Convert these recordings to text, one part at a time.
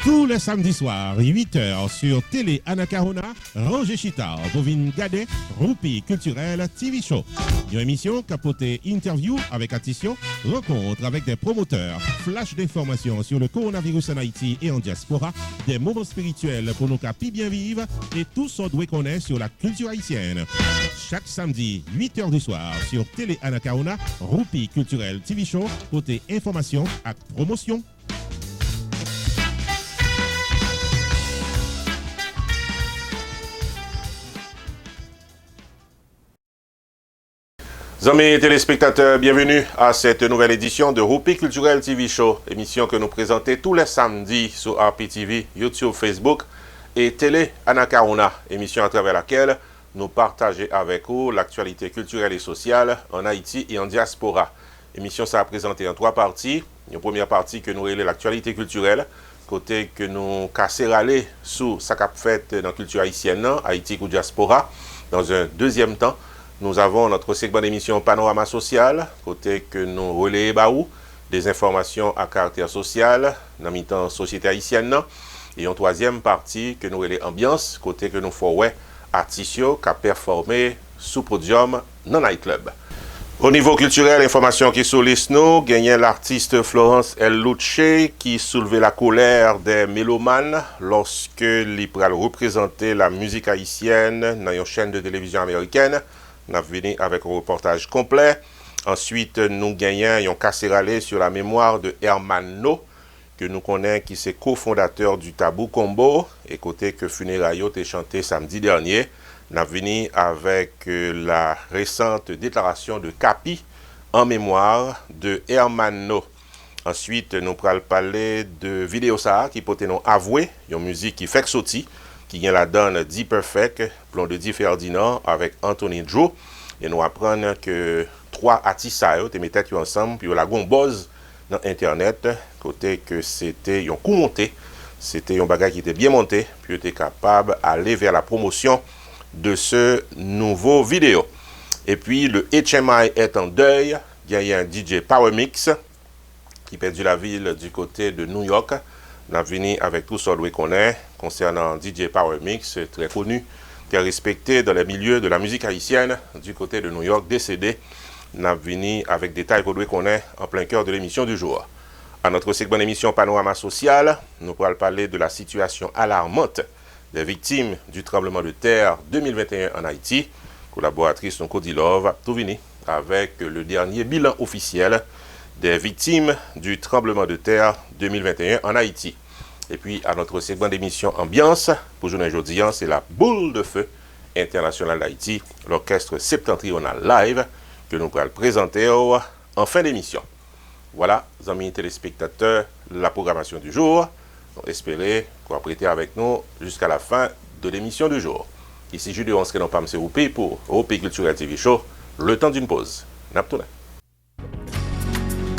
Tous les samedis soirs, 8h sur Télé Anacarona, Roger Chita, Bovine Gadet, Roupi Culturel TV Show. Une émission capotée interview avec attention, rencontre avec des promoteurs, flash d'informations sur le coronavirus en Haïti et en diaspora, des moments spirituels pour nos capis bien vivre et tout ce qu'on connaît sur la culture haïtienne. Chaque samedi, 8h du soir sur Télé Anacarona, Roupi Culturel TV Show, côté information et promotion. Amis téléspectateurs, bienvenue à cette nouvelle édition de Roupi Culturel TV Show, émission que nous présentons tous les samedis sur RPTV, YouTube, Facebook et Télé Anacarona, émission à travers laquelle nous partageons avec vous l'actualité culturelle et sociale en Haïti et en diaspora. Émission ça a présenté en 3 parties. Une première partie que nous relève l'actualité culturelle, côté que nous casser aller sous sa cap fait dans la culture haïtienne, Haïti ou diaspora. Dans un deuxième temps, nous avons notre segment d'émission Panorama Social, côté que nous relayons des informations à caractère social, dans le temps société haïtienne. Et en troisième partie, que nous relayons Ambiance, côté que nous faisons artistes qui ont performé sous podium dans le nightclub. Au niveau culturel, information qui soliste nous, gagnait l'artiste Florence El Luce qui soulevait la colère des mélomanes lorsque il représentait la musique haïtienne dans une chaîne de télévision américaine. Nous avons venu avec un reportage complet. Ensuite, nous gagnons un casserale sur la mémoire de Hermano, que nous connaissons qui est cofondateur du Tabou Combo, et côté que funérailles est chanté samedi dernier. Nous avons venu avec la récente déclaration de Capi en mémoire de Hermano. Ensuite, nous allons parler de Vidéo ça qui peut nous avouer, une musique qui fait sauter, qui vient la donne Di Perfect, plan de Di Ferdinand avec Anthony Joe. Et nous apprenons que 3 artistes ont mis tête ensemble, puis la buzz dans Internet, côté que c'était un coup monté, c'était un bagage qui était bien monté, puis était capable d'aller vers la promotion de ce nouveau vidéo. Et puis le HMI est en deuil, il y a un DJ Power Mix qui perdu la ville du côté de New York. Nous avons venu avec tout ce qu'on connaît concernant DJ Power Mix, très connu, qui est respecté dans les milieux de la musique haïtienne du côté de New York, décédé. Nous avons venu avec des détails qu'on connaît en plein cœur de l'émission du jour. À notre segment d'émission Panorama Social, nous pourrons parler de la situation alarmante des victimes du tremblement de terre 2021 en Haïti. Collaboratrice Cody Love, tout venu avec le dernier bilan officiel des victimes du tremblement de terre 2021 en Haïti. Et puis, à notre segment d'émission Ambiance, pour journée aujourd'hui, c'est la boule de feu internationale d'Haïti, l'orchestre septentrional live, que nous pourrons présenter en fin d'émission. Voilà, amis téléspectateurs, la programmation du jour. Donc, espérez qu'on va prêter avec nous jusqu'à la fin de l'émission du jour. Ici, Julien Onskrenon Pam Roupi pour Roupi Culturel TV Show, le temps d'une pause. Naptouna.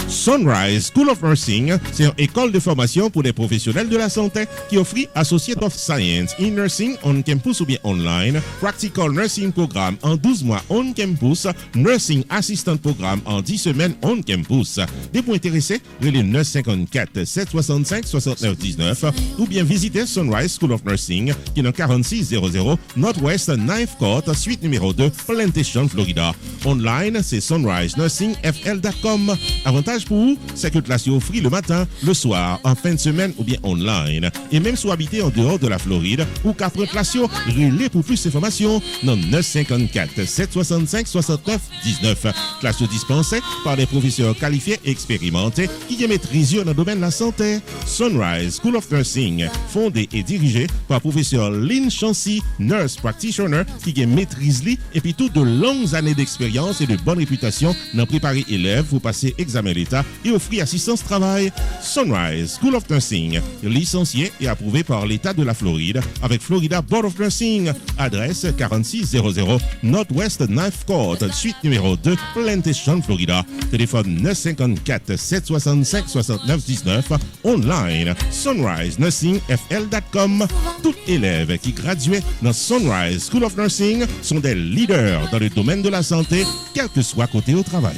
Sunrise School of Nursing, c'est une école de formation pour les professionnels de la santé qui offre Associate of Science in Nursing on campus ou bien online, Practical Nursing Programme en 12 mois on campus, Nursing Assistant Programme en 10 semaines on campus. Des points intéressés, relais 954 765 69 19 ou bien visitez Sunrise School of Nursing qui est dans 4600 Northwest 9th Court, suite numéro 2, Plantation, Florida. Online, c'est sunrisenursingfl.com. Avantage pour vous, c'est que classe est offre le matin, le soir, en fin de semaine ou bien online. Et même si vous habitez en dehors de la Floride ou qu'après classe, relais pour plus d'informations dans 954 765 69 19. Classe dispensée par des professeurs qualifiés et expérimentés qui maîtrisent dans le domaine de la santé. Sunrise School of Nursing, fondé et dirigé par professeur Lynn Chancy, nurse practitioner qui maîtrise et puis toutes de longues années d'expérience et de bonne réputation dans préparer élèves pour passer examen d'État et offrir assistance travail. Sunrise School of Nursing, licencié et approuvé par l'État de la Floride avec Florida Board of Nursing. Adresse 4600 Northwest 9th Court, suite numéro 2, Plantation, Florida. Téléphone 954 765 69 19. Online, sunrisenursingfl.com. Tout élève qui graduait dans Sunrise School of Nursing sont des leaders dans le domaine de la santé, quel que soit côté au travail.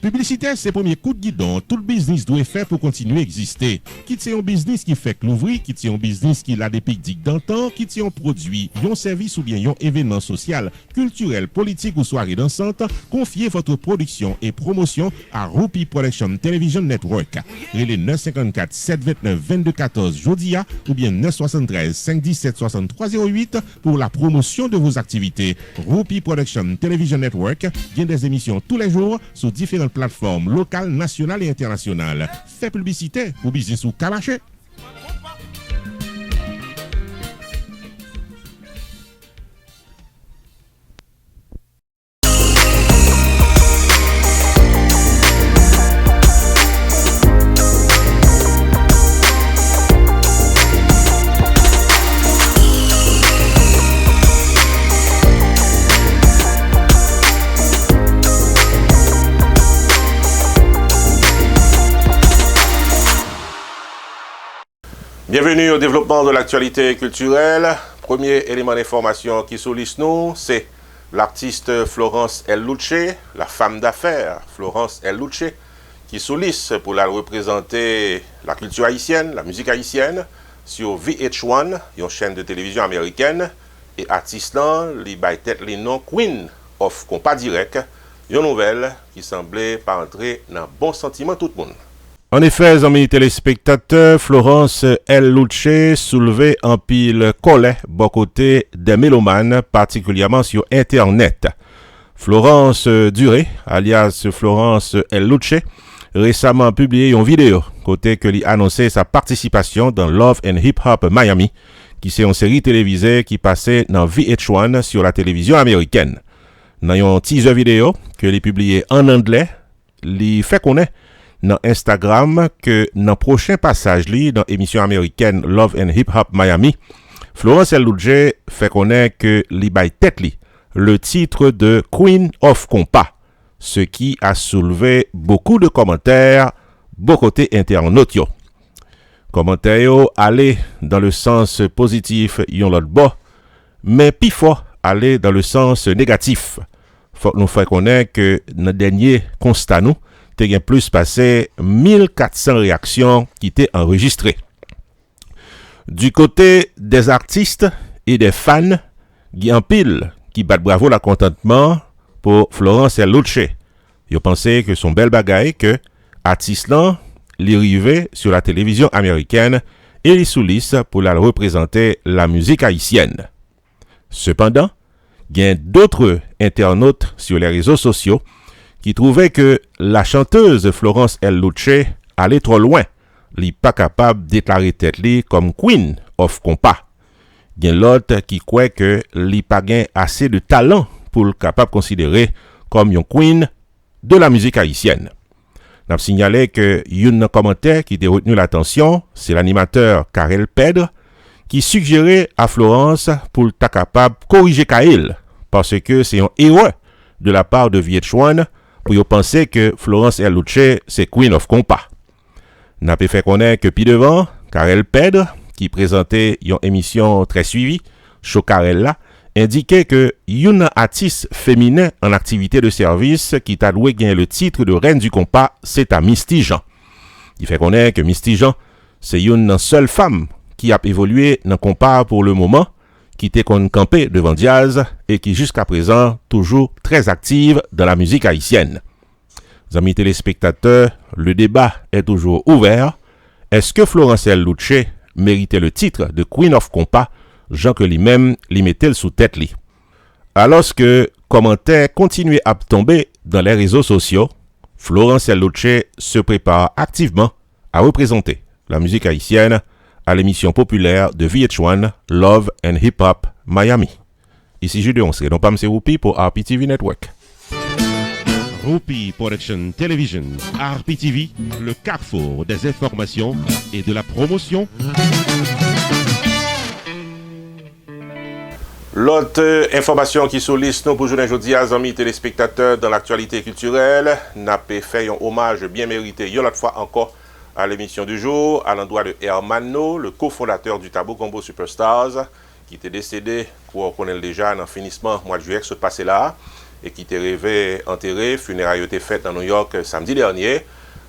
Publicité, c'est premier coup de guidon. Tout le business doit faire pour continuer à exister. Quitte c'est un business qui fait que l'ouvrir, quitte c'est un business qui a des pics d'antan, quitte c'est un produit, un service ou bien un événement social, culturel, politique ou soirée dansante, confiez votre production et promotion à Rupi Production Television Network. Relais 954 729 2214 Jodia ou bien 973 517 6308 pour la promotion de vos activités. Rupi Production Television Network vient des émissions tous les jours sur différentes plateformes locales, nationales et internationales. Fait publicité pour business ou calaché. Bienvenue au développement de l'actualité culturelle. Premier élément d'information qui sollicite nous, c'est l'artiste Florence El Luce, la femme d'affaires Florence El Luce, qui sollicite pour la représenter la culture haïtienne, la musique haïtienne, sur VH1, une chaîne de télévision américaine, et artiste là, li bay tête li nom Queen of Compas Direct, une nouvelle qui semblait pas entrer dans bon sentiment tout le monde. En effet, amis téléspectateurs, Florence El Luce soulevait en pile collet bon côté des mélomanes, particulièrement sur Internet. Florence Duré, alias Florence El Luce, récemment publié une vidéo côté que lui annonçait sa participation dans Love and Hip Hop Miami, qui c'est une série télévisée qui passait dans VH1 sur la télévision américaine. Dans une teaser vidéo que lui publié en anglais, lui fait connaître dans Instagram que dans prochain passage li dans émission américaine Love and Hip Hop Miami, Florence El Luce fait connaître que li bay tête li le titre de Queen of Compas, ce qui a soulevé beaucoup de commentaires beau côté internautes yo. Commentaires yo aller dans le sens positif yon l'autre bord, mais puis fort aller dans le sens négatif. Faut nous faire connaître que dans dernier constat nous il y a plus passé 1400 réactions qui étaient enregistrées. Du côté des artistes et des fans, il y a un pile qui battent bravo la contentement pour Florence El Luce. Ils pensaient que son bel bagaille que artiste là, l'arrivée sur la télévision américaine et les soulisse pour la représenter la musique haïtienne. Cependant, il y a d'autres internautes sur les réseaux sociaux qui trouvait que la chanteuse Florence El Luce allait trop loin, li pas capable de déclarer tête li comme Queen of Compas. Gen l'autre qui croit que li pas gen assez de talent pour le capable considérer comme une queen de la musique haïtienne. N'a signalé que un commentaire qui a retenu l'attention, c'est l'animateur Karel Pedre qui suggérait à Florence pour le capable corriger Kael parce que c'est un erreur de la part de VH1 pour penser que Florence El Luce c'est Queen of Compas. N'a pas fait connaître que puis devant, Karel Pedre, qui présentait une émission très suivie, Show Karella, indiquait que une artiste féminin en activité de service qui t'a doué gagner le titre de reine du compas, c'est à Misty Jean. Il fait connaître que Misty Jean, c'est une seule femme qui a évolué dans le compas pour le moment, qui était campé devant Diaz et qui jusqu'à présent toujours très active dans la musique haïtienne. Amis téléspectateurs, le débat est toujours ouvert. Est-ce que Florence El Luce méritait le titre de Queen of Compas, Jean que lui-même lui mettait sous tête li? Alors que commentaires continuent à tomber dans les réseaux sociaux, Florence El Luce se prépare activement à représenter la musique haïtienne à l'émission populaire de VH1 Love and Hip Hop Miami. Ici Judeon, c'est non pas M. Rupi pour RPTV Network. Rupi Production Television, RPTV, le carrefour des informations et de la promotion. L'autre information qui sollicite nous pour aujourd'hui à amis téléspectateurs dans l'actualité culturelle, n'a pas fait un hommage bien mérité, une autre fois encore, à l'émission du jour, à l'endroit de Hermano, le cofondateur du Tabou Combo Superstars, qui était décédé, pour connaître déjà, dans le finissement mois de juillet, ce passé là. et qui était rêvé enterré. Funérailles étaient faites dans New York samedi dernier.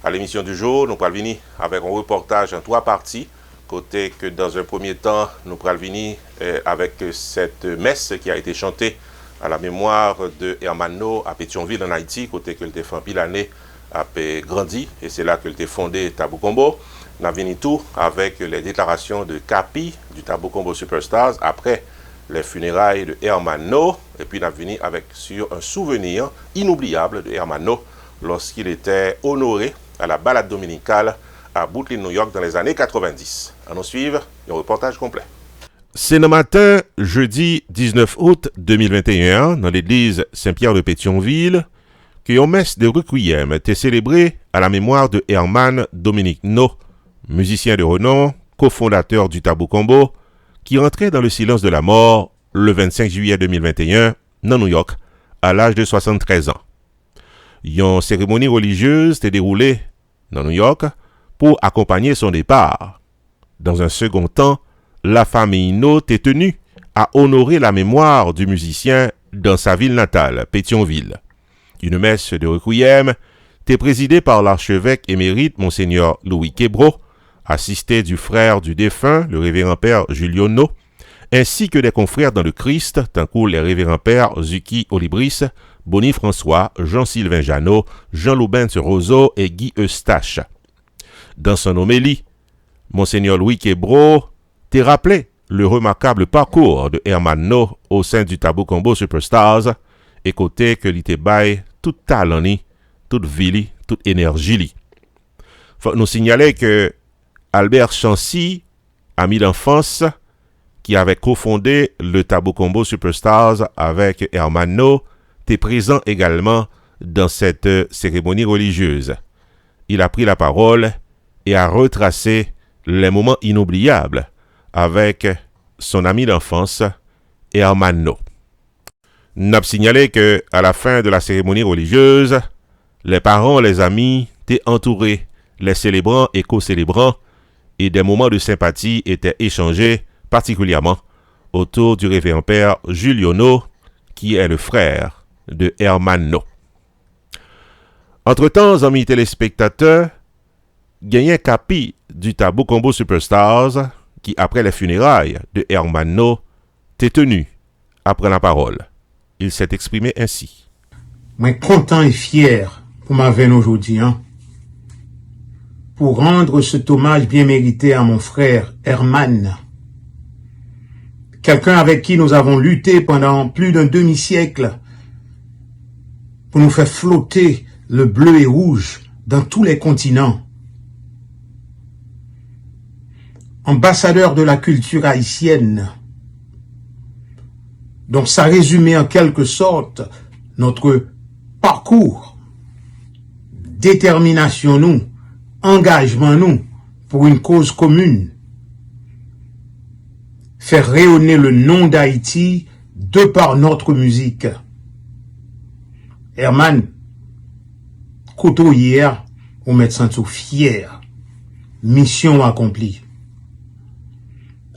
À l'émission du jour, nous allons venir avec un reportage en 3 parties. Côté que dans un premier temps, nous allons venir avec cette messe qui a été chantée à la mémoire de Hermano à Pétionville en Haïti, côté que le fait en pile année a grandi, et c'est là que le fondé Tabou Combo. Nous avons venu tout avec les déclarations de Capi du Tabou Combo Superstars après les funérailles de Hermano, et puis nous avons venu avec sur un souvenir inoubliable de Hermano lorsqu'il était honoré à la balade dominicale à Brooklyn, New York dans les années 90. À nous suivre, un reportage complet. C'est le matin, jeudi 19 août 2021, dans l'église Saint-Pierre de Pétionville, qu'une messe de requiem était célébrée à la mémoire de Herman Dominique No, musicien de renom, cofondateur du Tabou Combo, qui entrait dans le silence de la mort le 25 juillet 2021 dans New York, à l'âge de 73 ans. Une cérémonie religieuse s'est déroulée dans New York pour accompagner son départ. Dans un second temps, la famille No est tenue à honorer la mémoire du musicien dans sa ville natale, Pétionville. Une messe de requiem était présidée par l'archevêque émérite Monseigneur Louis Québro, assisté du frère du défunt, le révérend père Julio No, ainsi que des confrères dans le Christ, tant que les révérends pères Zuki Olibris, Bonnie François, Jean-Sylvain Janot, Jean-Loubens Roseau et Guy Eustache. Dans son homélie, Monseigneur Louis Québro t'a rappelé le remarquable parcours de Herman No au sein du Tabou Combo Superstars, et côté que l'ité baille tout talent, toute vie, toute énergie. Faut nous signaler que Albert Chancy, ami d'enfance, qui avait cofondé le Tabou Combo Superstars avec Herman No, était présent également dans cette cérémonie religieuse. Il a pris la parole et a retracé les moments inoubliables avec son ami d'enfance, Herman No. N'a signalé que à la fin de la cérémonie religieuse, les parents, les amis étaient entourés, les célébrants et co-célébrants, et des moments de sympathie étaient échangés, particulièrement autour du révérend père Julio No, qui est le frère de Herman No. Entre-temps, amis téléspectateurs, gagné Capi du Tabou Combo Superstars, qui après les funérailles de Herman No, t'est tenu à prendre la parole. Il s'est exprimé ainsi. Moi, content et fier pour ma veine aujourd'hui, pour rendre cet hommage bien mérité à mon frère Herman, quelqu'un avec qui nous avons lutté pendant plus d'un demi-siècle pour nous faire flotter le bleu et rouge dans tous les continents. Ambassadeur de la culture haïtienne, donc ça résumait en quelque sorte notre parcours, détermination nous, engagement nous pour une cause commune, faire rayonner le nom d'Haïti de par notre musique. Herman, couteau hier, on met sentir fier, mission accomplie.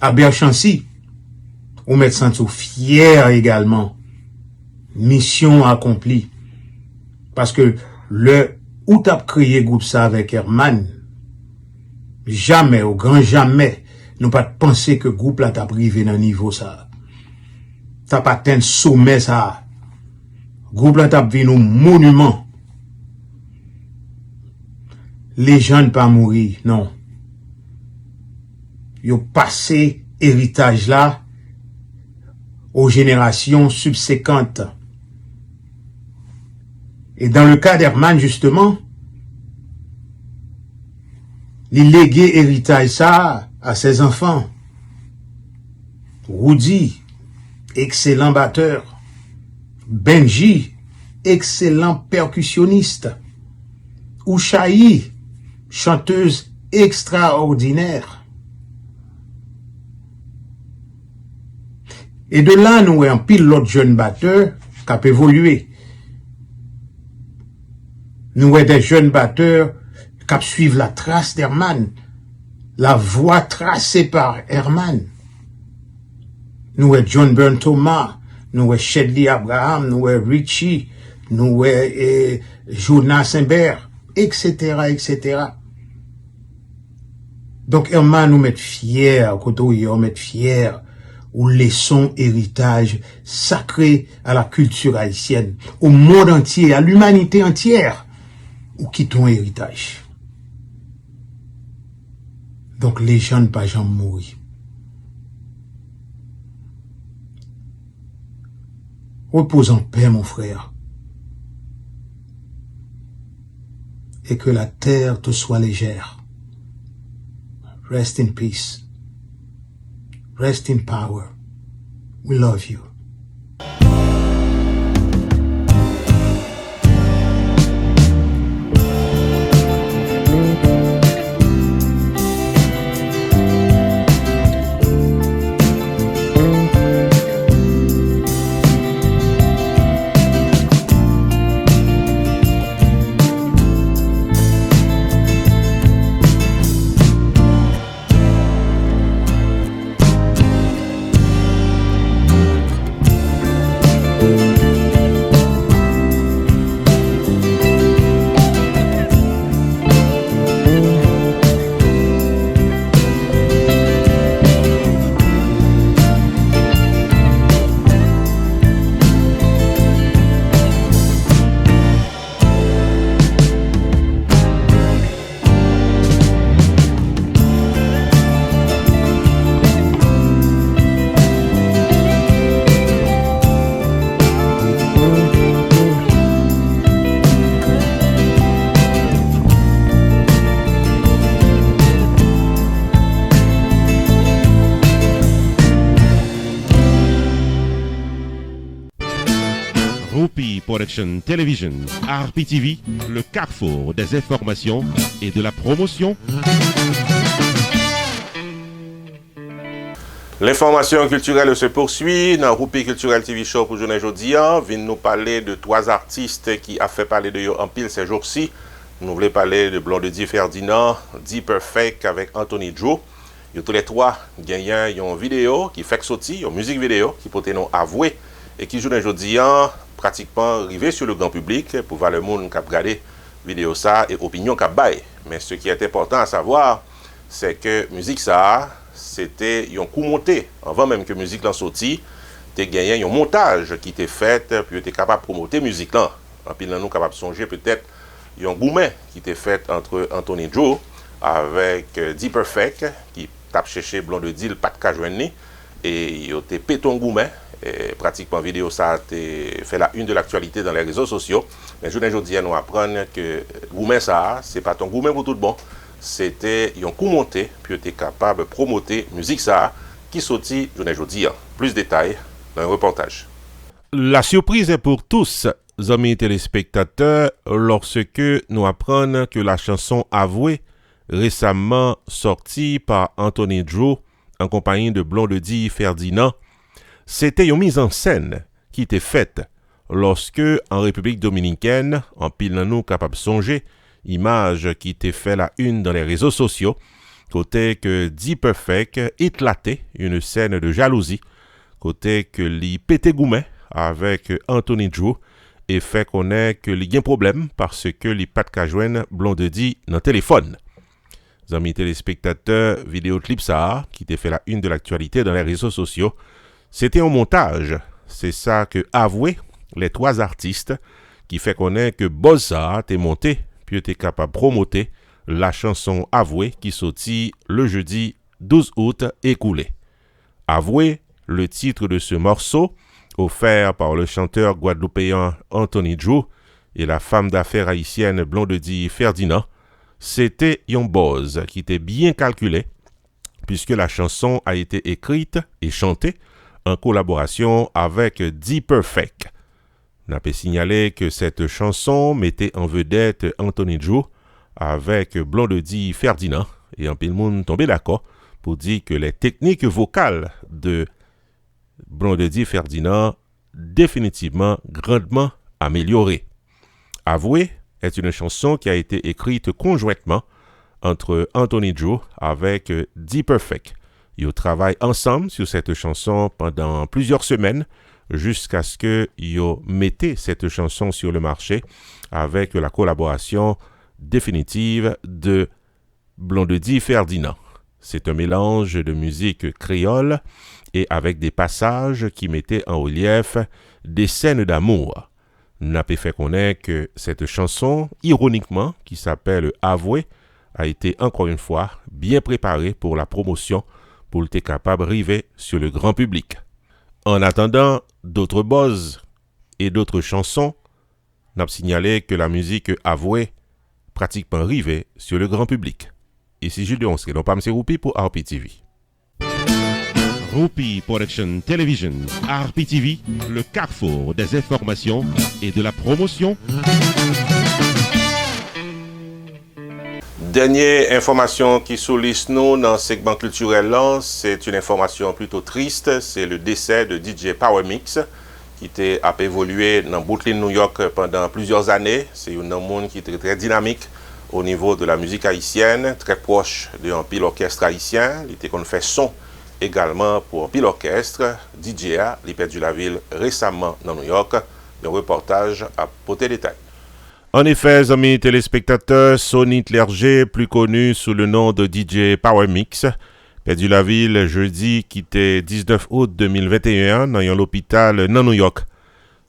Albert Chancy, on met sentir fier également, mission accomplie. Parce que le où t'as créé groupe ça avec Herman, jamais, au grand jamais, nous pas penser que groupe là t'a privé dans niveau ça. T'as pas atteint sommet ça. Groupe là t'a vu nos monuments. Les jeunes pas mourir, non. Yo passé héritage là aux générations subséquentes. Et dans le cas d'Herman, justement, il léguait héritage ça à ses enfants. Rudy, excellent batteur. Benji, excellent percussionniste. Ushaï, chanteuse extraordinaire. Et de là, nous avons un pilote jeune batteur qui a évolué. Nous avons des jeunes batteurs qui suivent la trace d'Herman, la voie tracée par Herman. Nous avons John Burn Thomas, nous Shedley Abraham, nous Richie, nous Jonas Simbert, etc., etc. Donc, Herman nous met fiers, côté on met fiers, ou laissons héritage sacré à la culture haïtienne, au monde entier, à l'humanité entière, ou quittons héritage. Donc, les jeunes pas jamais mourir. Repose en paix, mon frère. Et que la terre te soit légère. Rest in peace. Rest in power. We love you. Rupi Production Television, RPTV, le carrefour des informations et de la promotion. L'information culturelle se poursuit dans Rupi Cultural TV Show pour journée aujourd'hui. Vient nous parler de trois artistes qui a fait parler de eux en pile ces jours-ci. Nous voulons parler de Blondie Ferdinand, D Perfect avec Anthony Drew. Ils tous les trois gagnent une vidéo qui fait sortir, une musique vidéo qui peut nous avouer et qui journée aujourd'hui pratiquement arrivé sur le grand public pour voir le monde qui a regardé vidéo ça et opinion qui a bail. Mais ce qui est important à savoir, c'est que musique ça, c'était un coup monté. Avant même que musique l'en sorti, tu as gagné un montage qui était fait pour être capable de promouvoir musique là. En pile nous capable de songer peut-être un gourmet qui était fait entre Anthony Drew avec D Perfect qui tape chercher Blondie le pas de cajoine et il était péton gourmet. Et pratiquement vidéo ça a fait la une de l'actualité dans les réseaux sociaux. Mais aujourd'hui nous apprendre que gourmet ça c'est pas ton gourmet pour tout bon, c'était un coup monté puis tu es capable de promouvoir musique ça qui sorti aujourd'hui. Plus de détails dans le reportage. La surprise est pour tous, amis téléspectateurs, lorsque nous apprenons que la chanson Avoué, récemment sortie par Anthony Drew en compagnie de Blondie Ferdinand, c'était une mise en scène qui était faite lorsque, en République dominicaine, en pile nous capable de songer, image qui était fait la une dans les réseaux sociaux, côté que D Perfect éclatait une scène de jalousie, côté que li pété goumet avec Anthony Drew et fait connaître que li gen problème parce que li pas de joindre Blondie dans téléphone. Amis téléspectateurs, vidéoclip ça qui était fait la une de l'actualité dans les réseaux sociaux. C'était un montage. C'est ça que avoué les trois artistes qui fait connaître que Boza t'est monté puis était capable de promouvoir la chanson Avoué qui sortit le jeudi 12 août écoulé. Avoué, le titre de ce morceau, offert par le chanteur guadeloupéen Anthony Drew et la femme d'affaires haïtienne Blondie Ferdinand, c'était un buzz qui était bien calculé puisque la chanson a été écrite et chantée en collaboration avec D Perfect. On a pu signaler que cette chanson mettait en vedette Anthony Drew avec Blondie Ferdinand et en pile monde tombé d'accord pour dire que les techniques vocales de Blondie Ferdinand définitivement grandement améliorées. Avoué est une chanson qui a été écrite conjointement entre Anthony Drew avec D Perfect. Ils travaillent ensemble sur cette chanson pendant plusieurs semaines jusqu'à ce que yo mettez cette chanson sur le marché avec la collaboration définitive de Blondedi Ferdinand. C'est un mélange de musique créole et avec des passages qui mettaient en relief des scènes d'amour. N'a pas fait connaître que cette chanson, ironiquement, qui s'appelle Avoué, a été encore une fois bien préparée pour la promotion pour être capable d'arriver sur le grand public. En attendant d'autres buzz et d'autres chansons, n'a signalé que la musique Avoué pratiquement arrivée sur le grand public. Ici Jules Donsky, non pas M. Roupi pour RPTV. Roupi Production Television, RPTV, le carrefour des informations et de la promotion. Dernière information qui soulise nous dans le segment culturel là, c'est une information plutôt triste, c'est le décès de DJ Power Mix qui a évolué dans Brooklyn, New York pendant plusieurs années. C'est un monde qui était très dynamique au niveau de la musique haïtienne, très proche d'un pile orchestre haïtien. Il était qu'on fait son également pour un pile orchestre. DJ a perdu la ville récemment dans New York. Un reportage à porter détail. En effet, amis téléspectateurs, Sonny Clerget, plus connu sous le nom de DJ Power Mix, perdu la ville jeudi, quitté 19 août 2021 dans l'hôpital dans New York.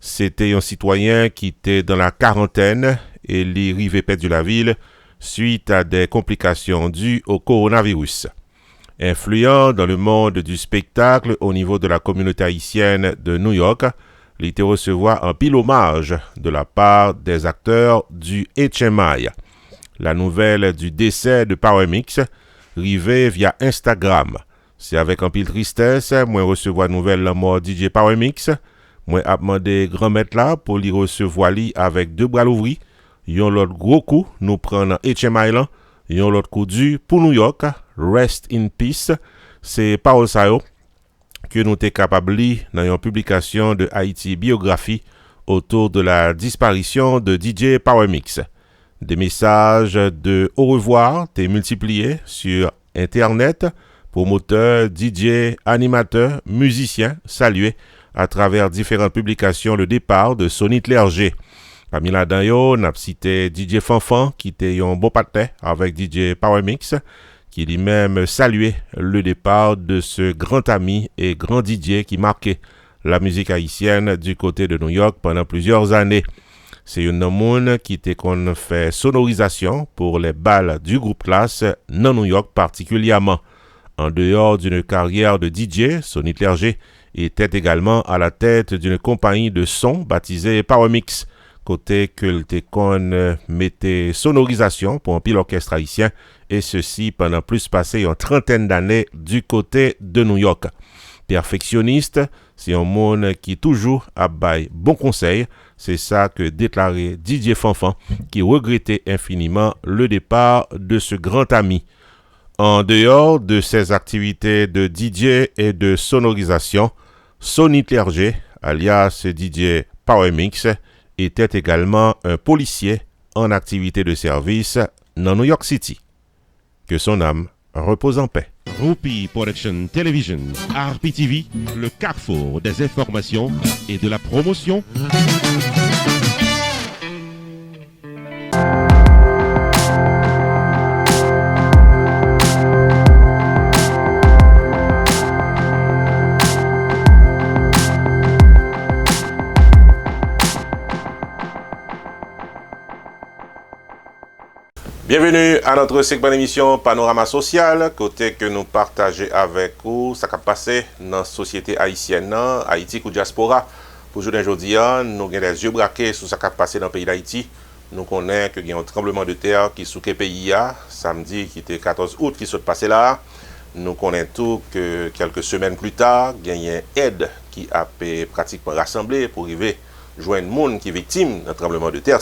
C'était un citoyen qui était dans la quarantaine et il arrivait perdu la ville suite à des complications dues au coronavirus. Influent dans le monde du spectacle au niveau de la communauté haïtienne de New York, il était recevoir un pile hommage de la part des acteurs du HMI. La nouvelle du décès de Power Mix arrivait via Instagram. C'est avec un pile tristesse, moi recevoir nouvelle la mort DJ Power Mix. Moi a demandé grand maître là pour lui recevoir lui avec deux bras ouverts. Yon l'autre gros coup nous prendre HMI là, yon l'autre coup du pour New York. Rest in peace. C'est Paul Sayo que nous sommes capables de lire dans une publication de Haïti Biographie autour de la disparition de DJ Power Mix. Des messages de au revoir étaient multipliés sur Internet, promoteurs, DJ, animateurs, musiciens salués à travers différentes publications le départ de Sonny Clerget. Parmi la dedans on a cité DJ Fanfan qui était un bon partenaire avec DJ Power Mix, qui lui-même saluait le départ de ce grand ami et grand DJ qui marquait la musique haïtienne du côté de New York pendant plusieurs années. C'est un homme qui était qu'on fait sonorisation pour les balles du groupe Classe dans New York particulièrement. En dehors d'une carrière de DJ, Sonny Clerget était également à la tête d'une compagnie de son baptisée Power Mix, côté que le Técon mettait sonorisation pour un pile orchestre haïtien, et ceci pendant plus passé une trentaine d'années du côté de New York. Perfectionniste, c'est un monde qui toujours a bail bon conseil, c'est ça que déclarait DJ Fanfan, qui regrettait infiniment le départ de ce grand ami. En dehors de ses activités de DJ et de sonorisation, Sonny Clerget, alias DJ Power Mix, était également un policier en activité de service dans New York City. Que son âme repose en paix. Roupi Production Television, RPTV, le carrefour des informations et de la promotion. Bienvenue à notre segment d'émission Panorama Social, côté que nous partageons avec vous ce qui a passé dans la société haïtienne, Haïti ou diaspora. Pour aujourd'hui, nous avons les yeux braqués sur ce qui a passé dans le pays d'Haïti. Nous connaissons qu'il y a un tremblement de terre qui souque le pays samedi, qui était 14 août, qui s'est passé là. Nous connaissons tout que quelques semaines plus tard, il y a une aide qui a pratiquement rassemblé pour arriver à joindre le monde qui est victime d'un tremblement de terre.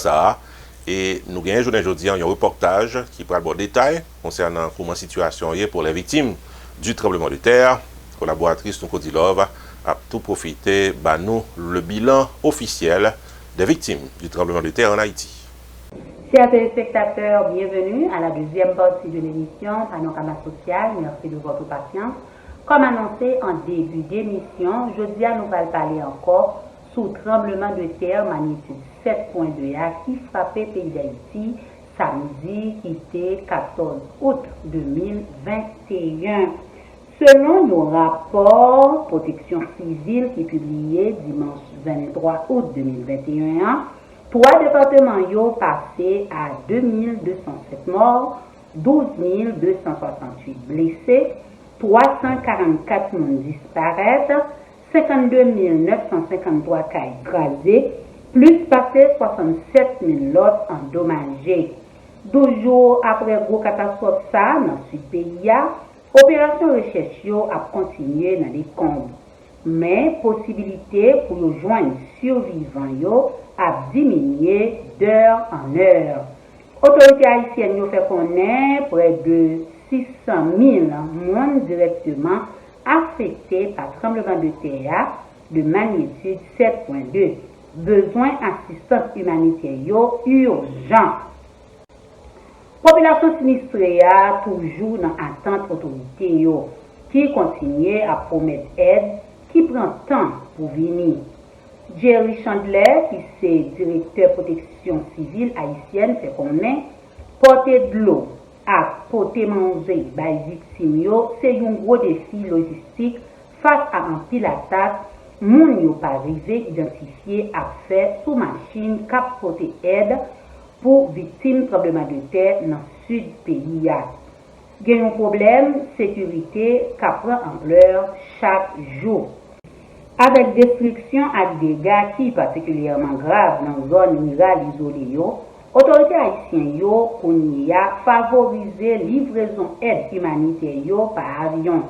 Et nous avons aujourd'hui un reportage qui prend bon détail concernant comment la situation est pour les victimes du tremblement de terre. Collaboratrice Noukodilov a tout profité de nous le bilan officiel des victimes du tremblement de terre en Haïti. Chers téléspectateurs, bienvenue à la deuxième partie de l'émission Panorama Social. Merci de votre patience. Comme annoncé en début d'émission, jeudi nous allons parler encore sous tremblement de terre magnitude 7.2 qui frappait le pays d'Haïti samedi qui était 14 août 2021. Selon nos rapports protection civile qui est publié dimanche 23 août 2021, 3 départements ont passé à 2207 morts, 12 268 blessés, 344 personnes disparaître, 52 953 cas écrasés, plus passé 67 000 autres endommagés. 12 jours après gros catastrophe ça dans le pays, opération recherche a continué dans les combes. Mais possibilité pour joindre survivants a diminué d'heure en heure. Autorité haïtienne fait connaître près de 600 000 monde directement affectés par tremblement de terre de magnitude 7.2. Besoin d'assistance humanitaire urgent. Population sinistrée a toujours dans attente autorité qui continue à promettre aide qui prend temps pour venir. Jerry Chandler, qui est directeur protection civile haïtienne, fait connaître porter de l'eau à porter manger by victime, c'est un gros défi logistique face à un pile attaque. Moun yo pas arrivé identifié à faire sous machine cap porter aide pour victimes tremblement de terre dans le sud pays. Il y a un problème sécurité qui prend ampleur chaque jour. Avec destruction et dégâts qui particulièrement graves dans les zones rurales isolées, l'autorité haïtienne a favorisé livraison aide humanitaire par avion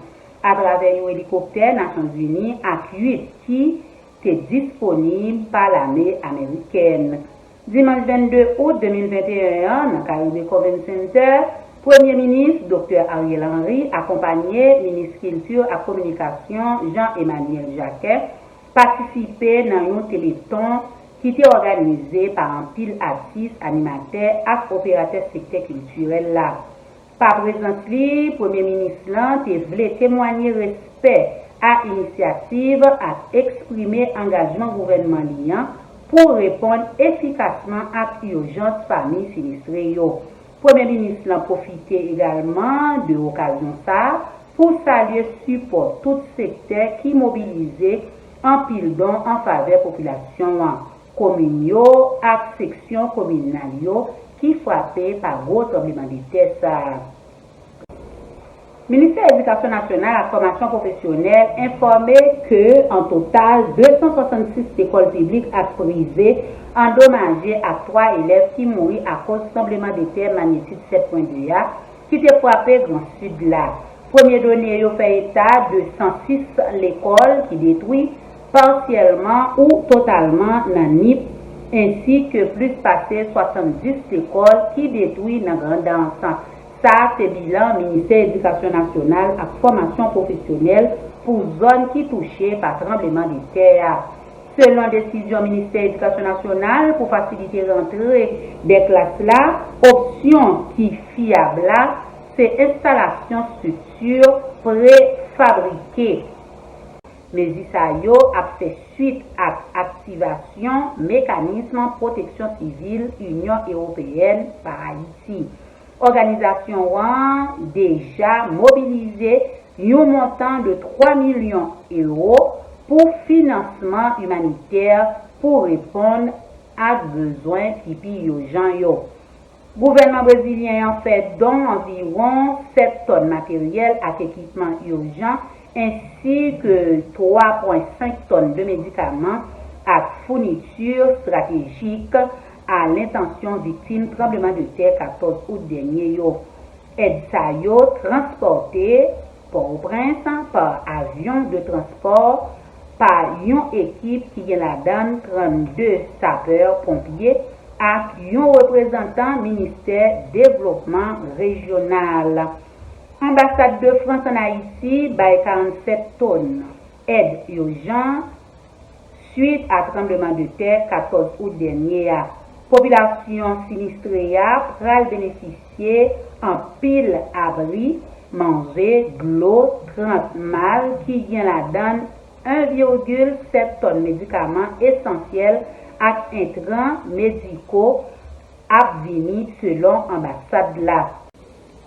à travers un hélicoptère Nations Unies à 8 qui était disponible par l'armée américaine. Dimanche 22 août 2021, dans le Caribbean Convention Center, Premier ministre Dr. Ariel Henry, accompagné ministre Culture et Communication Jean-Emmanuel Jacquet, participé dans un téléthon qui était organisé par un pile artistes, animateurs et opérateurs secteur culturel là. Par présence, le Premier ministre voulait témoigner respect à l'initiative et exprimer engagement gouvernemental pour répondre efficacement à l'urgence parmi sinistrés. Premier ministre a profité également de l'occasion ça pour saluer support tout secteur qui mobilisait en pile don en faveur de la population commune et section communale qui frappait par gros tremblement de terre. Le ministère de l'Éducation nationale et de la formation professionnelle informé que en total 266 écoles publiques et privées endommagées à 3 élèves qui mourent à cause de tremblement de terre magnitude 7.2 qui était frappé dans le sud là. Premier donné fait état de 106 l'école qui détruit partiellement ou totalement dans NIP ainsi que plus passé 70 écoles qui détruit dans grande ensemble. Ça, c'est bilan ministère de l'Éducation nationale et de la formation professionnelle pour zones qui touchées par tremblement de terre. Selon décision ministère de l'Éducation nationale, pour faciliter l'entrée des classes là, option qui fiable là, c'est installation structure préfabriquée. Mais Isayo a fait suite à activation mécanisme protection civile Union européenne par Haïti. Organisation a déjà mobilisé un montant de 3 millions d'euros pour financement humanitaire pour répondre à besoins qui sont urgents. Le gouvernement brésilien a fait don environ 7 tonnes matériel et équipements urgents ainsi que 3,5 tonnes de médicaments à fournitures stratégiques à l'intention victime tremblement de terre 14 août dernier. Aide ça transporté Port-au-Prince par avion de transport par une équipe qui est la donne 32 sapeurs pompiers et un représentant ministère développement régional. Ambassade de France en Haïti by 47 tonnes aide urgente suite à tremblement de terre 14 août dernier. Population sinistrée pral bénéficier en pile abri manger de l'eau 30 mal qui vient la donne 1,7 tonnes médicaments essentiels et intrants médicaux à venir selon l'ambassade là.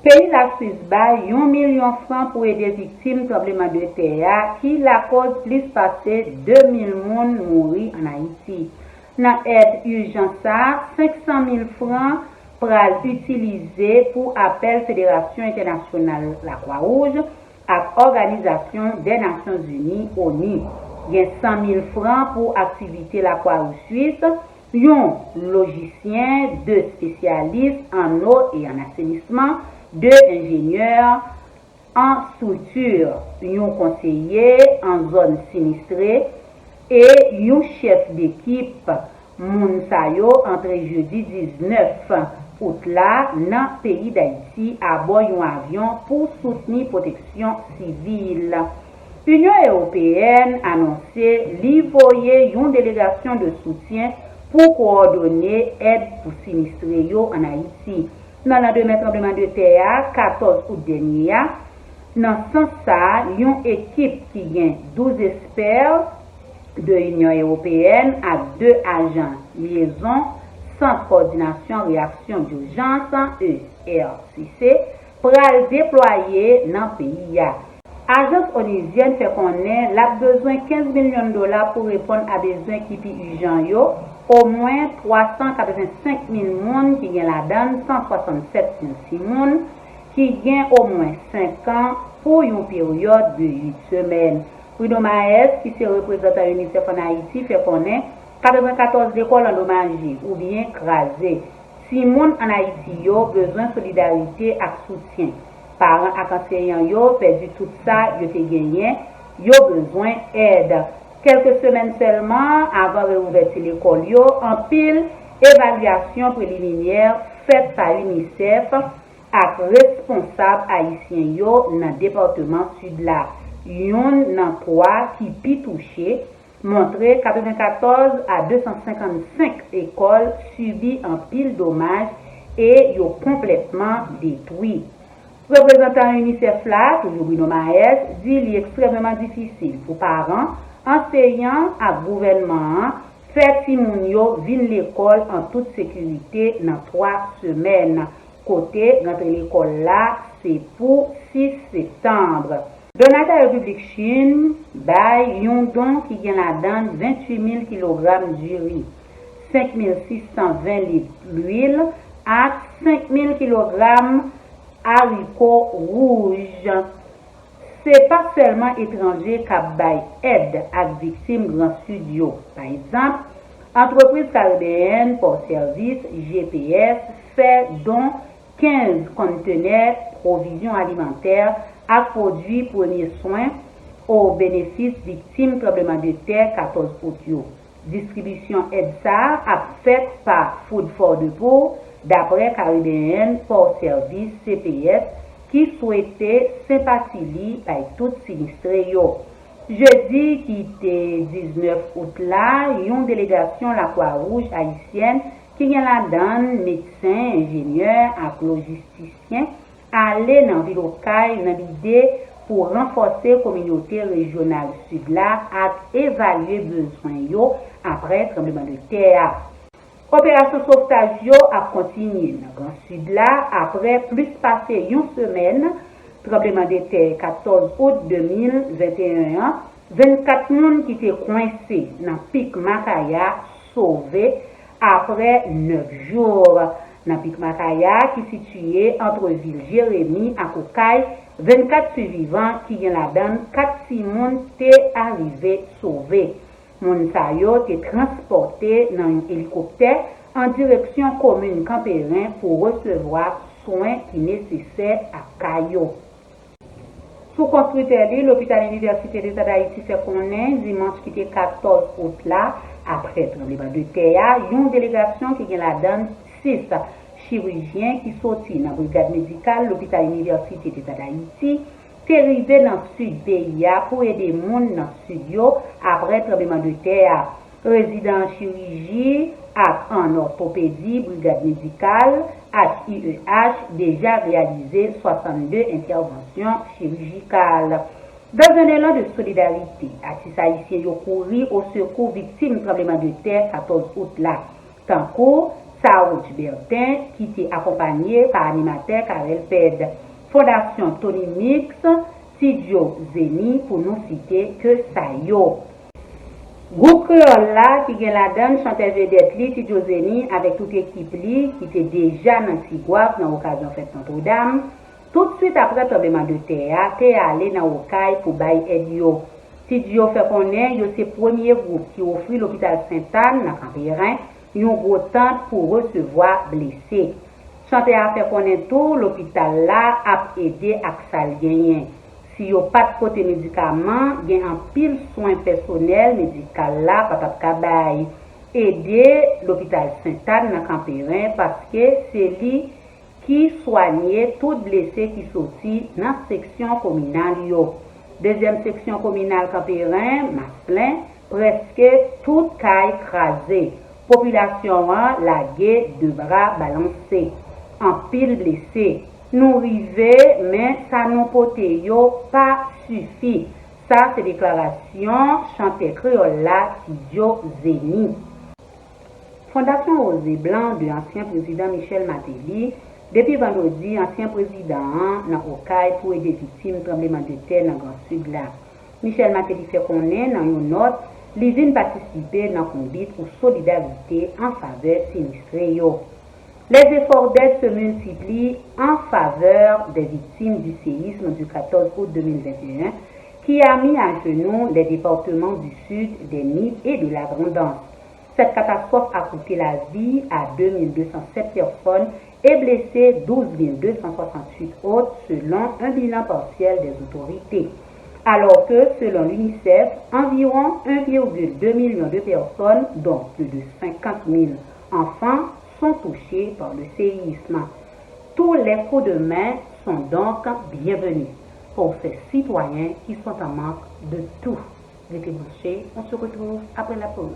Pays la Suisse bail 1 million francs pour aider victimes tremblement de terre qui la cause plus passé 2000 personnes mourir en Haïti. Dans l'aide urgence 500 000 francs pour utiliser pour appel Fédération internationale la Croix-Rouge à Organisation des Nations Unies ONU. Il y a 100 000 francs pour activité la Croix-Rouge suisse, un logicien, 2 spécialistes en eau et en assainissement, 2 ingénieurs en structure, un conseiller en zone sinistrée et un chef d'équipe Mounsayo entre jeudi 19 août là dans le pays d'Haïti à bord d'un avion pour soutenir protection civile. L'Union européenne a annoncé l'envoyer une délégation de soutien pour coordonner aide pour sinistrés en Haïti. Dans le tremblement de terre 14 août dernier, dans ce sens, une équipe qui gagne 12 experts de l'Union européenne à 2 agents liaison Centre coordination réaction d'urgence ERCC pour déployer dans le pays. L'agence onusienne fait connaître a besoin de 15 millions de dollars pour répondre à des besoins qui sont urgents. Au moins 385 000 personnes qui gagnent la donne, 167 000 personnes qui gagnent au moins 5 ans pour une période de 8 semaines. Bruno Maes, qui se représente à l'UNICEF en Haïti, fait connaître 94 écoles endommagées ou bien écrasées. 6 personnes en Haïti ont besoin de solidarité et soutien. Parents et enseignants ont perdu tout ça, ils ont gagné, ils ont besoin d'aide. Quelques semaines seulement avant de réouvrir l'école, en pile évaluation préliminaire faite par l'UNICEF avec responsable haïtien dans le département sud-là. Yon dans 3 qui pi touché montré 94 à 255 écoles subies en pile dommages et yo complètement détruit. Représentant UNICEF là, toujours Bruno Maes, dit qu'il est extrêmement difficile pour parents, enseignants et gouvernement faire timoun yo vin l'école en toute sécurité dans 3 semaines. Côté rentrer l'école là, c'est pour 6 septembre. Donata République Chine bail yon don qui gagne la donne 28 000 kg du riz, 5 620 litres d'huile et 5 000 kg haricots rouges. C'est pas seulement étrangers qui bail aide à victimes grand studio. Par exemple, entreprise caribéenne pour service GPS fait don 15 conteneurs provisions alimentaires à produits premiers soins au bénéfice victimes tremblement de terre 14 août. Distribution EDSA a faite par Food for the Poor d'après Caribéenne pour service CPS qui souhaitait sympathiser par tout sinistré. Jeudi qui était 19 août là, une délégation la Croix-Rouge haïtienne qui y a la donne médecins, ingénieurs, et logisticiens aller dans ville locale dans l'idée pour renforcer la communauté régionale sud là et évaluer besoins après tremblement de terre. Opération sauvetage a continué dans le Grand Sud là après plus passé une semaine tremblement de terre 14 août 2021 24 personnes qui étaient coincées dans Pic Macaya sauvées après 9 jours. Dans Pic Macaya qui est situé entre ville Jérémy et Koukaï, 24 survivants qui viennent la donne, 4 personnes sont arrivés sauvés. Mounsayo est transporté dans un hélicoptère en direction commune Campérin pour recevoir soins qui nécessaires à Caillou. Sous constructeur l'hôpital Université d'État d'Haïti fait connaître dimanche qui était 14 août là, après tremblement de terre, une délégation qui vient la donne 6 chirurgiens qui sortis dans la brigade médicale l'hôpital Université d'État d'Haïti, qui arrivé dans le sud pays pour aider les gens dans le studio après tremblement de terre. Résident en chirurgie, En orthopédie, brigade médicale, HIEH, déjà réalisé 62 interventions chirurgicales. Dans un élan de solidarité, artistes haïtiens ont couru au secours victimes du tremblement de terre 14 août là. Tanko, Saouch Bertin, qui était accompagné par animateur Karel Ped. Fondation Tony Mix, Tidjo Zeni, pour nous citer que ça yo. Groupe créole là, qui gagne la donne, chanteur vedette li, Tidjo Zeni, avec toute équipe li, qui était déjà dans Tigouaf, dans l'occasion fête Notre-Dame. Tout de suite après le tremblement de terre, t'es allé dans Okaï pour bailler aide yo. Tidjo fait connaître, yo c'est le premier groupe qui offre l'hôpital Sainte-Anne, dans Campérin, un gros temps pour recevoir blessés. Chanteur a fait connaître tout, l'hôpital là a aidé à sal gagner. Si yo pas de côté médicament, gen un pile soin personnel médical là pas kabay. Aider l'hôpital Sainte-Anne dans Campérin parce que c'est lui qui soignait tout blessé qui sorti dans section communale yo. Deuxième section communale Campérin, Masplin, presque tout cas écrasé. Population la guerre de bras balancés. En pile blessé. Nous river, mais ça nous poté yo pas suffit. Ça, c'est déclaration chanteur créole là, Tidjo Zeni. Fondation Rosé Blanc de l'ancien président Michel Matéli, depuis vendredi, ancien président dans Okaï pour aider victimes de tremblement de terre dans le Grand Sud là. Michel Matéli fait connaître dans une note, les vient participer dans le combat pour solidarité en faveur sinistrés yo. Les efforts d'aide se multiplient en faveur des victimes du séisme du 14 août 2021 qui a mis à genoux les départements du Sud, des Nids et de la Grandance. Cette catastrophe a coûté la vie à 2207 personnes et blessé 12 268 autres selon un bilan partiel des autorités. Alors que, selon l'UNICEF, environ 1,2 million de personnes, dont plus de 50 000 enfants, sont touchés par le séisme. Tous les coups de main sont donc bienvenus pour ces citoyens qui sont en manque de tout. Restez branchés, on se retrouve après la pause.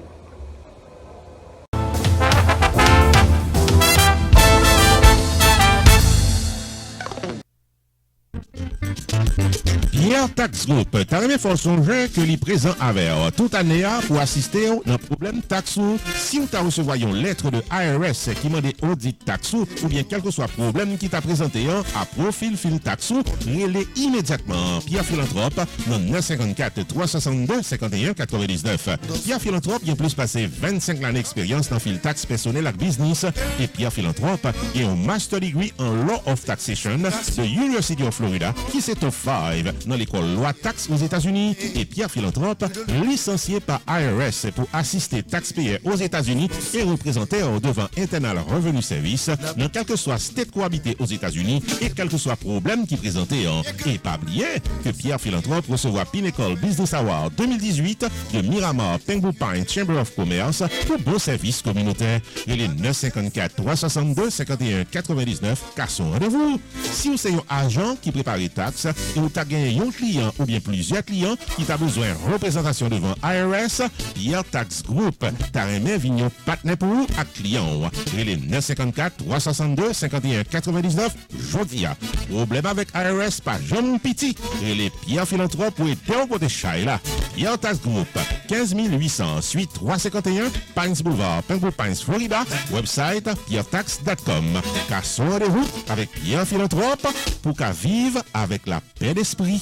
Pierre Tax Group, t'as remis fort songer que les présents avec toute année pour assister à un problème taxou. Si vous avez reçu une lettre de IRS qui m'a dit audit taxou ou bien quel que soit problème qui t'a présenté à profil fil taxou, relais immédiatement Pierre Philanthrope dans 954 362 51 99. Pierre Philanthrope il a plus passé 25 ans d'expérience dans fil tax personnel et business et Pierre Philanthrope il a un master degree en Law of Taxation de University of Florida qui s'est au 5 dans l'école loi taxe aux États-Unis et Pierre Philanthrope, licencié par IRS pour assister taxpayers aux États-Unis et représenter devant Internal Revenue Service dans quel que soit state cohabité aux États-Unis et quel que soit problème qui présentait. Et pas oublier que Pierre Philanthrope recevra Pinnacle Business Award 2018 de Miramar Penghu Pine Chamber of Commerce pour bon service communautaire. Et les 954 362 51 99 car son rendez-vous. Si vous êtes un agent qui prépare les taxes et vous avez un client ou bien plusieurs clients qui t'a besoin de représentation devant IRS, Pierre Tax Group, t'as remis vignon partenaire pour vous à client. Et les 954 362 51 99 jodia. Problème avec IRS, pas jeune petit. Et les Pierre Philanthrope pour aider au côté Chayla. Pierre Tax Group, 15 800 suite 351 Pines Boulevard, Penghu Pines, Florida. Website pierretax.com. Car son rendez-vous avec Pierre Philanthrope pour qu'à vivre avec la paix d'esprit.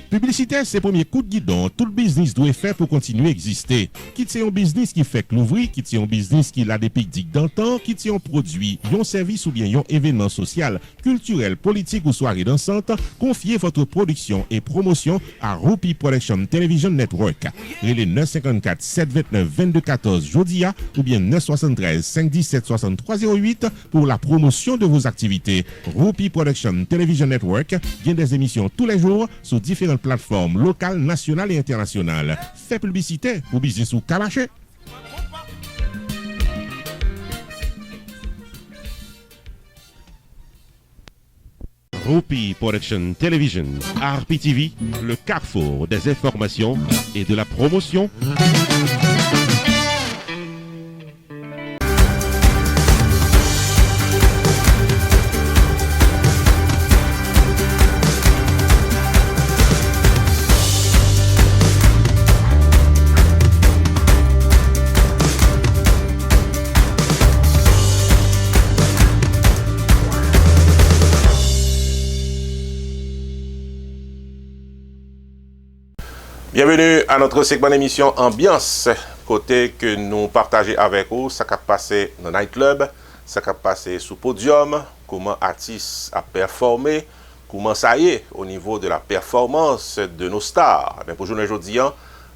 Publicité, c'est le premier coup de guidon. Tout le business doit faire pour continuer à exister. Quitte c'est un business qui fait que l'ouvrir, quitte c'est un business qui a des pics dans le temps, quitte c'est un produit, un service ou bien un événement social, culturel, politique ou soirée dansante, confiez votre production et promotion à Rupi Production Television Network. Les 954 729 2214 Jodia ou bien 973 517 6308 pour la promotion de vos activités. Rupi Production Television Network vient des émissions tous les jours sur différentes plateformes locales, nationales et internationales. Fait publicité pour business ou calaché. Rupi Production Television, RPTV, le carrefour des informations et de la promotion. Bienvenue à notre segment d'émission Ambiance, côté que nous partageons avec vous, ça a passé dans le nightclub, ça a passé sous podium, comment artistes a performé, comment ça y est au niveau de la performance de nos stars. Mais pour aujourd'hui,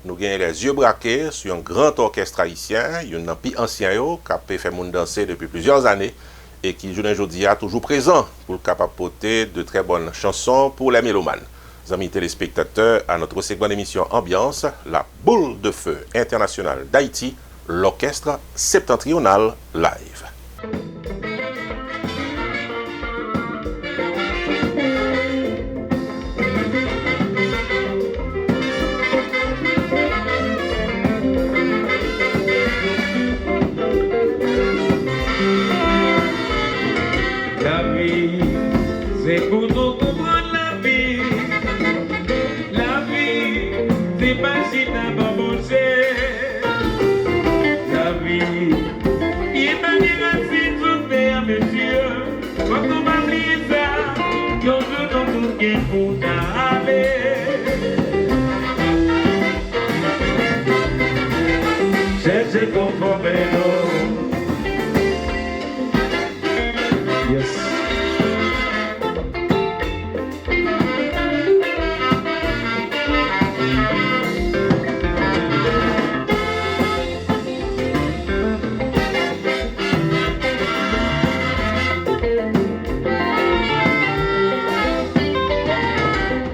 nous avons les yeux braqués sur un grand orchestre haïtien, il y a un plus ancien qui a fait monde danser depuis plusieurs années et qui aujourd'hui est toujours présent pour capable porter de très bonnes chansons pour les mélomanes. Amis téléspectateurs, à notre segment d'émission Ambiance, la boule de feu internationale d'Haïti, l'orchestre septentrional live. La vie, c'est pour nous comprendre la vie. C'est pas si t'as pas bossé. La vie, il m'a dit racine tout est à monsieur. Quand on m'a dit ça, qu'on se donne tout ce qu'il faut aller. Cherchez conformément. Yes.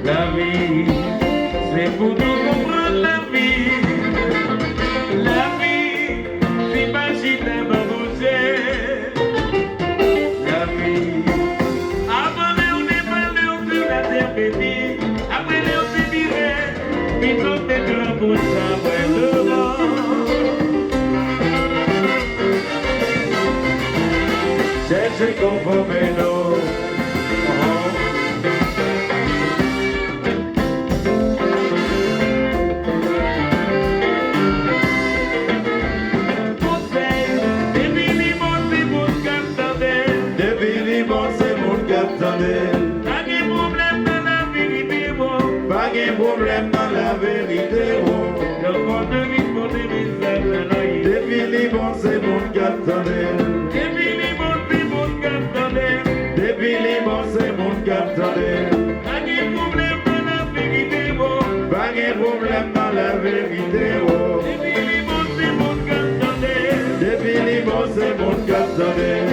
La vie, c'est pour nous comprendre la vie. La vie, c'est pas si t'as pas bossé. La vie, avant on est parlé au plus la terre bénie. Après on s'est viré, puis tout est grand pour savoir le vent. Cherchez conformément. Problème dans la vérité, oh. Depuis les bons, c'est mon qu'attendait. Depuis les bons, c'est mon qu'attendait. Depuis les bons, c'est mon qu'attendait. Pas de problème dans la vérité, oh. Pas de problème dans la vérité, oh. Depuis les bons, c'est mon qu'attendait. Depuis les bons, c'est mon qu'attendait.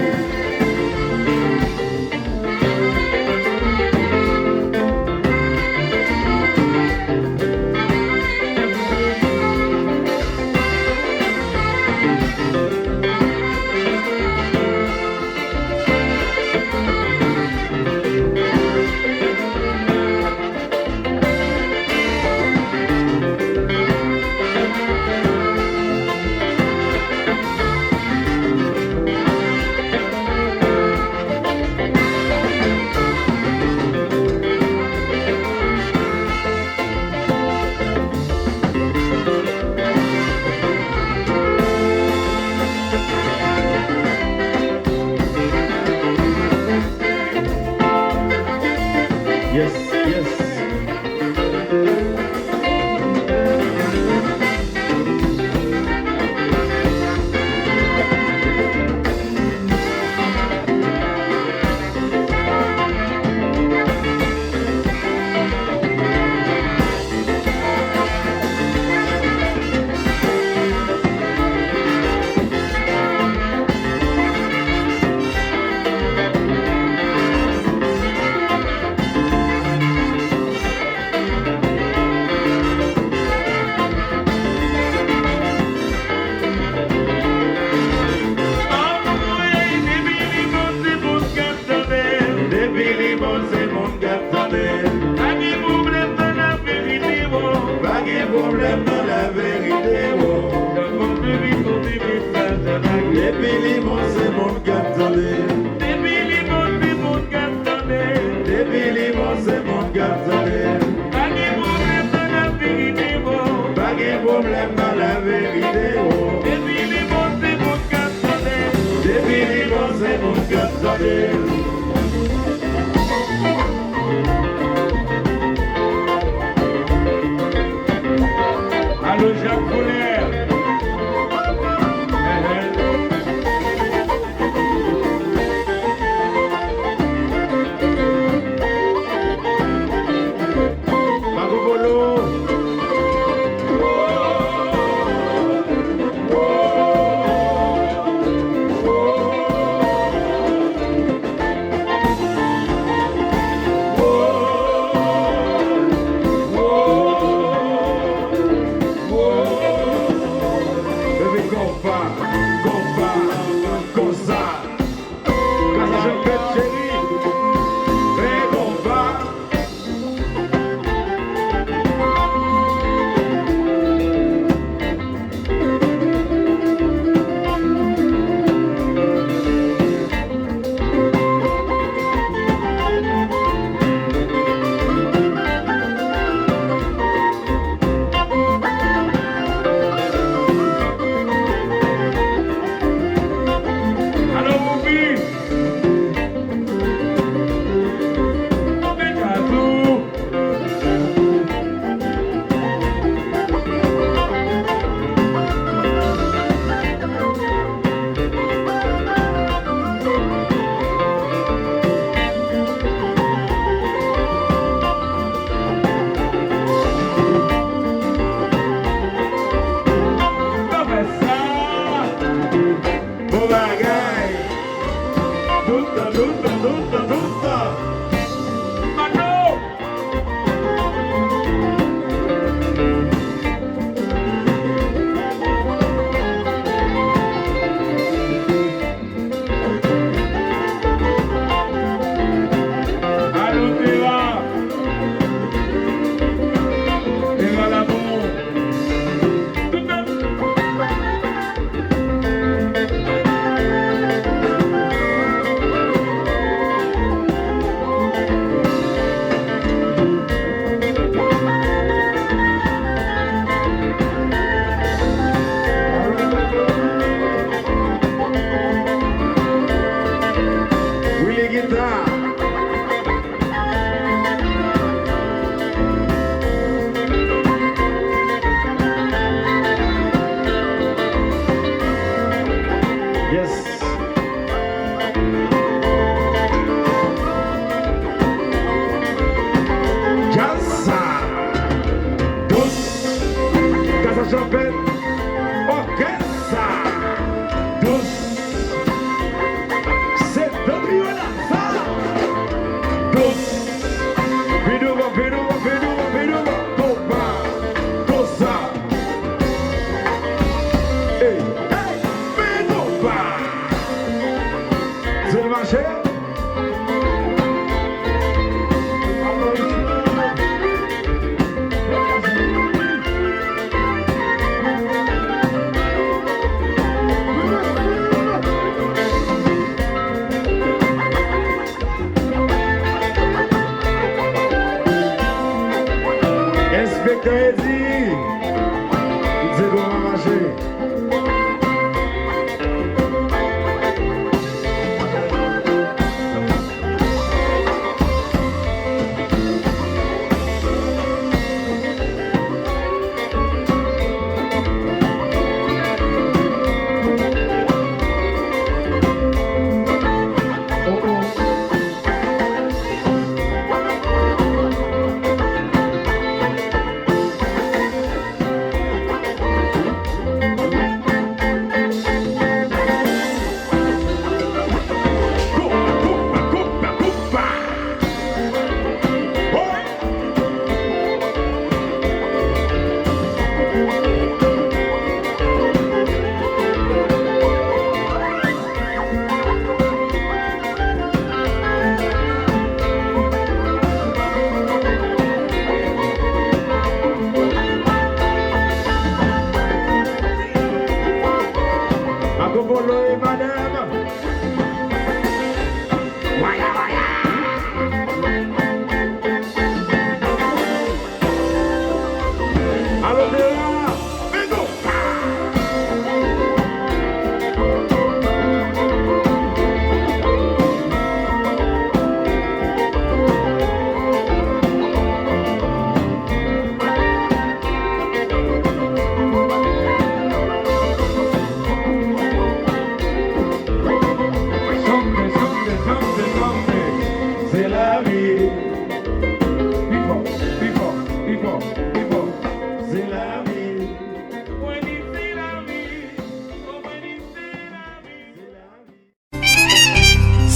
problème dans la vérité. Depuis les bons, c'est mon capitaine. Depuis les bons, c'est mon capitaine. Allô, Jacques Foller. Marco Polo.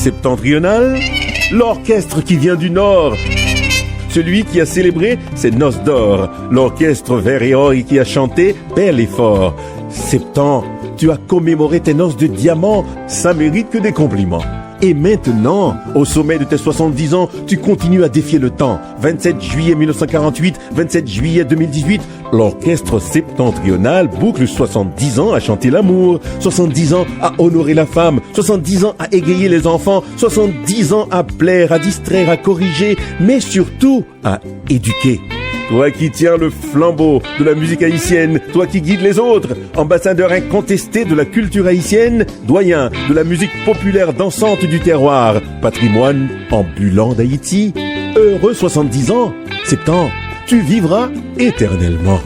septentrional, l'orchestre qui vient du nord, celui qui a célébré ses noces d'or, l'orchestre vert et or et qui a chanté bel et fort. Septembre, tu as commémoré tes noces de diamant, ça mérite que des compliments. Et maintenant, au sommet de tes 70 ans, tu continues à défier le temps. 27 juillet 1948, 27 juillet 2018, l'orchestre septentrional boucle 70 ans à chanter l'amour, 70 ans à honorer la femme, 70 ans à égayer les enfants, 70 ans à plaire, à distraire, à corriger, mais surtout à éduquer. Toi qui tiens le flambeau de la musique haïtienne, toi qui guides les autres, ambassadeur incontesté de la culture haïtienne, doyen de la musique populaire dansante du terroir, patrimoine ambulant d'Haïti, heureux 70 ans, septembre, tu vivras éternellement.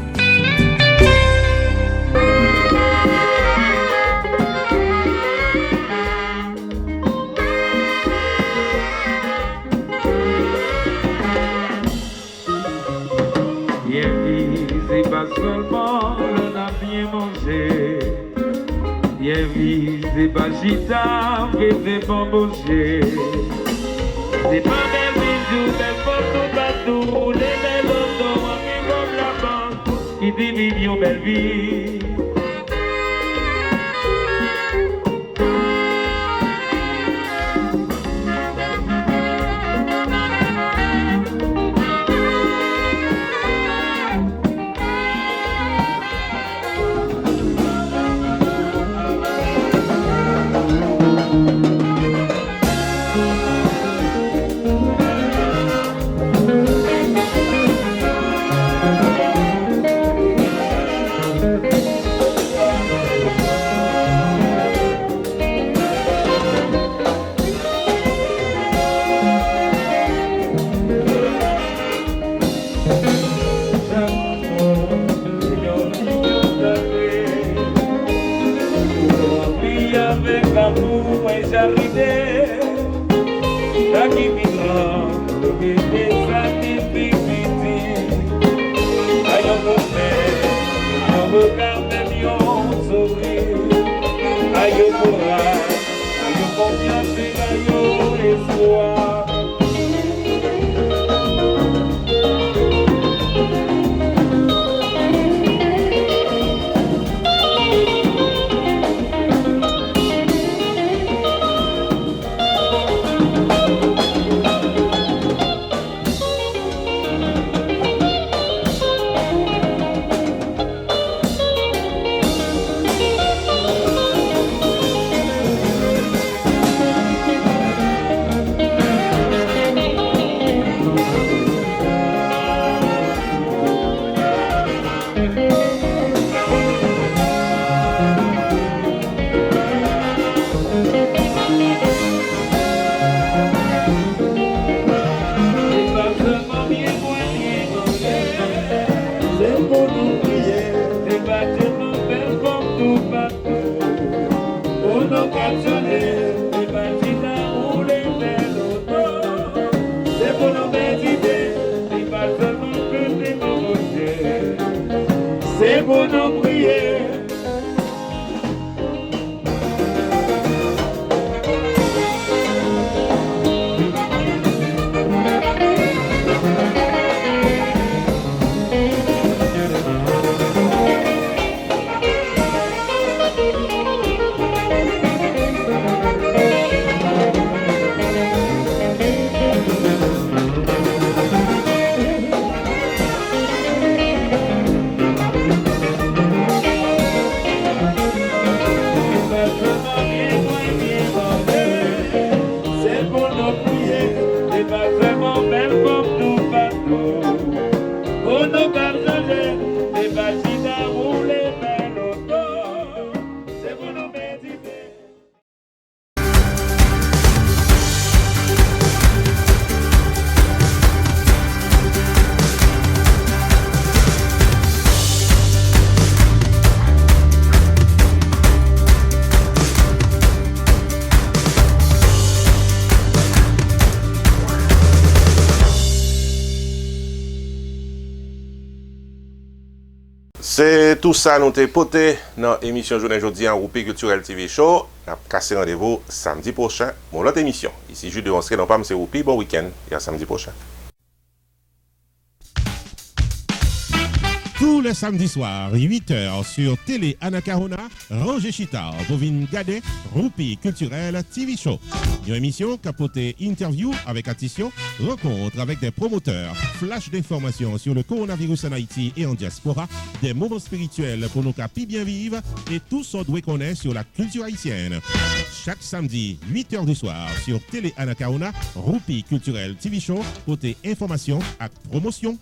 C'est pas chita, c'est pas bouger. C'est pas belle bisou, belle photo, bateau, les belles autos, qui comme la banque, qui dit millions belle vie. C'est tout ça nous t'ai poté dans l'émission Journée Aujourd'hui en Roupi Culturel TV Show. On a cassé rendez-vous samedi prochain pour l'autre émission. Ici Jules de Ronsquet, non pas M. Roupi. Bon week-end et à samedi prochain. Tous les samedis soirs, 8h sur Télé Anacarona, Roger Chita, Bovine Gade, Roupi Culturel TV Show. Une émission capotée interview avec addition, rencontre avec des promoteurs, flash d'informations sur le coronavirus en Haïti et en diaspora, des moments spirituels pour nos capis bien vivre et tout ce qu'on connaît sur la culture haïtienne. Chaque samedi, 8h du soir sur Télé Anacarona, Roupi Culturel TV Show, côté information et promotion.